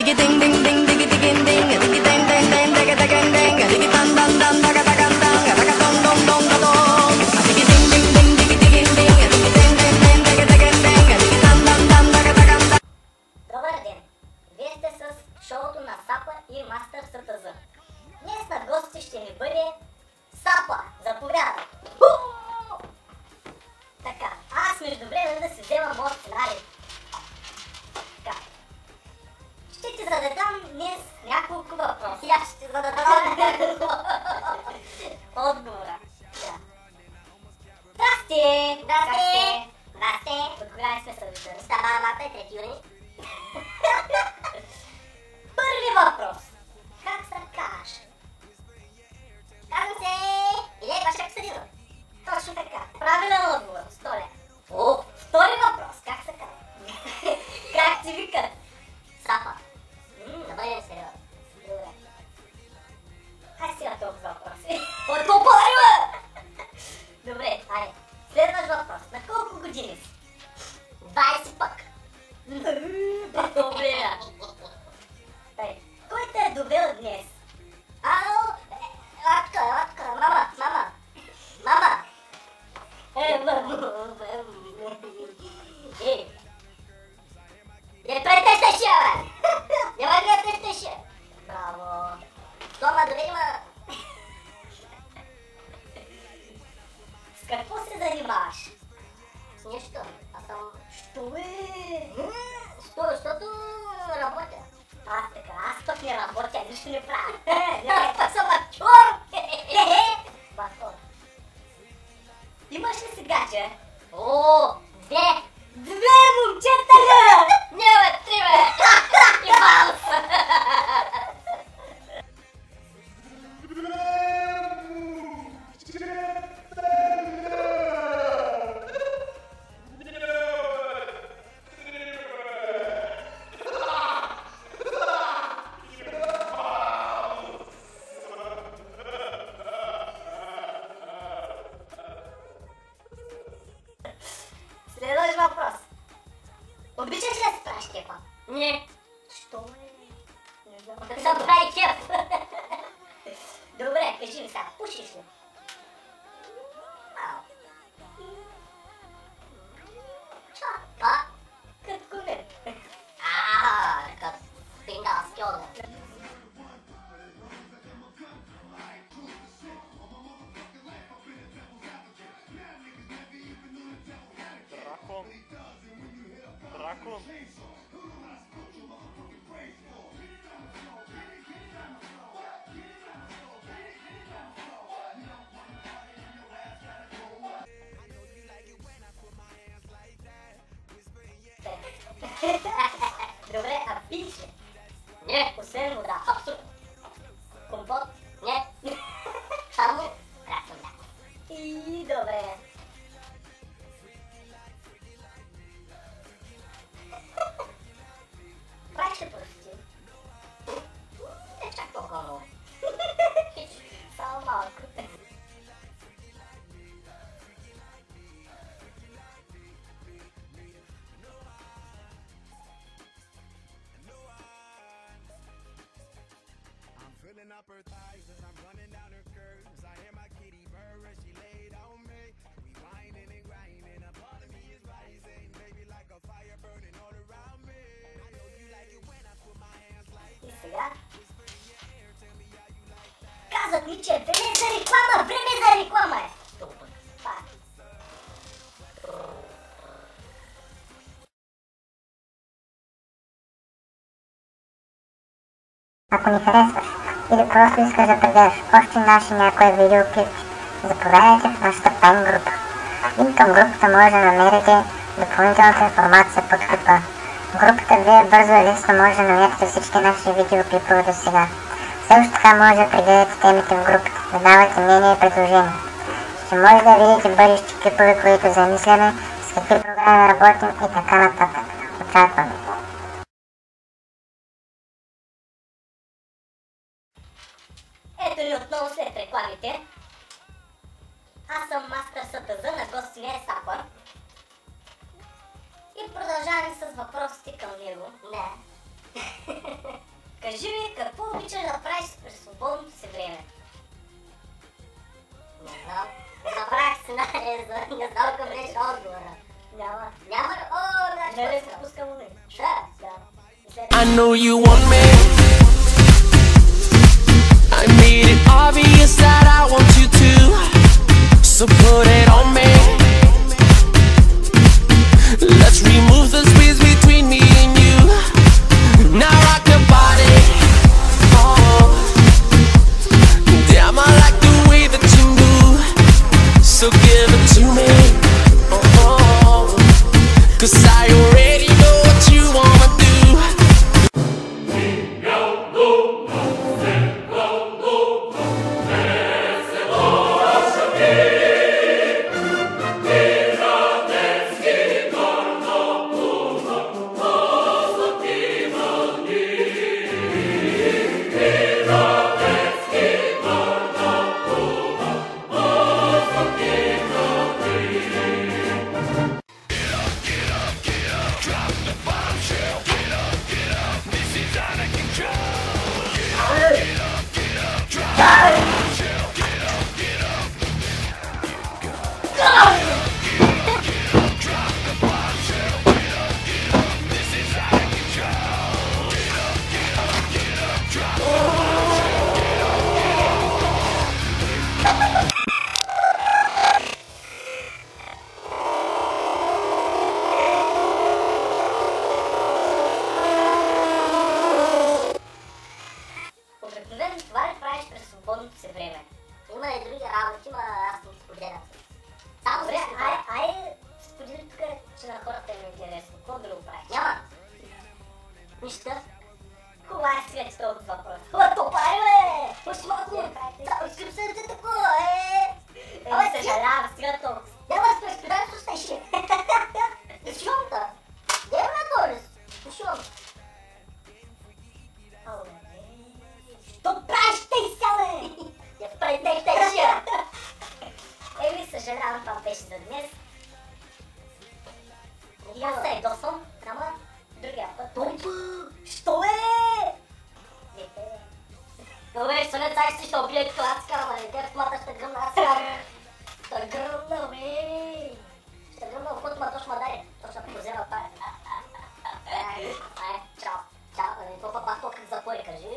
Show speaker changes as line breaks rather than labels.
Добър ден! Вие сте с шоуто на Сапа и Мастър СТЗ. Днес на гости ще ни бъде Сапа. Заповядай! Така, аз междувременно да си взема моят сценарий. Така. Ще ти зададам днес няколко въпроси. Аз ще ти зададам отговора. Здрасти! Здрасти! Здрасти! От кога не сме съвиждани? Става марта и 3 юни. Първи въпрос. Как се казваш? Казвам се Илия Башак Съдинов. Точно така. Правилен отговор. 100 лева. О, втори въпрос. Как се казва? Как ти викат? Сапа. Да бъдем сериозни. Добре. Хай сега толкова въпроси. От по-подарива! Добре, айде. Следващ въпрос. На колко години си? 20 пък. Добре. Тъй. Кой те е довел днес? Ало? Лапка, мама. Мама. Не претещаш я, бе! Няма ли да претещаш? Браво. Дома дори има... С какво се занимаваш? С нещо. Аз съм... Що е? Защото работя. Аз така, аз пък не работя, нищо не правя. Аз пък съм актьор. Актьор. Имаш ли си гадже? О, две момчета ли? Не бе, 3 бе. И баус. Следващ въпрос. Обичаш ли да си правиш кефа? Не. Що е? Не знам. Да се прави кеф. Добре, кажи ми сега, пушиш ли? Като мен. Като фингалски огън.
Дракон.
Добре, а пиш ли? Не, освен вода. Абсолютно. Компот? Не. Само дракон, да. И добре. Правиш ли прости? Не чак толкова много. Само малко.
Filling up her thighs as I'm running down her curves. I hear my kitty purr as she laid on me. We whining and grinding, a part of me is rising, baby, like a fire burning all around me. I know you like it when I put my hands like
И сега? Казах ми, че време за реклама! Време за реклама е! Пак.
Ако ни харесваш или просто искаш да прегледаш още наши някое видеоклипче, заповядайте в нашата пайн група. Линк към групата може да намерите допълнителната информация под клипа. В групата вие бързо и лесно може да намерите всички наши видеоклипове до сега. Също така може да прегледате темите в групата, да давате мнение и предложения. Ще може да видите бъдещи клипове, които замисляме, с какви програми работим и така нататък. Очакваме!
Ето ни отново след рекламите. Аз съм Мастър СТЗ, на гости не е Сапа. И продължаваме с въпросите към него. Не. Кажи ми какво обичаш да правиш през свободното си време? Не знам. Забравях сценария, не знам какъв беше отговора. Няма ли? О, значи
Дали се пускам ли?
Да.
I know you want me. I made it obvious that I want you to. So put it on me. Let's remove the space between me and you. Now rock your body. Oh, damn, I like the way that you move. So give it to me. Oh, 'cause I already know what you wanna do.
Обикновено това ли правиш през свободното си време? Има и други работи, но аз не споделям. Само добре, айде сподели тук, че на хората им е интересно. Какво друго правиш? Няма. Нищо. Хубаво, аз сега ти става от въпрос. Хубаво, то прави, бе! Още малко не правите. Искам се да те такова, Абе, съжалявам, сега толкова. Няма да спреш, предай да слушаш. Шумта. Дева на долу. Шум. Що правиш тъй селе? Я предех тъжия. Еми, съжалявам, това беше за днес. Аз се ядосвам, ама другия път. Топа! Що е? Добре, ще не цай, ще обие класка, ама не те в мата ще гръмна аз сега. Ще гръмна, бе! Ще гръмна, в който ма точно ма даде. Точно ако взема пара. Чао. Чао, това пак как запори, кажи.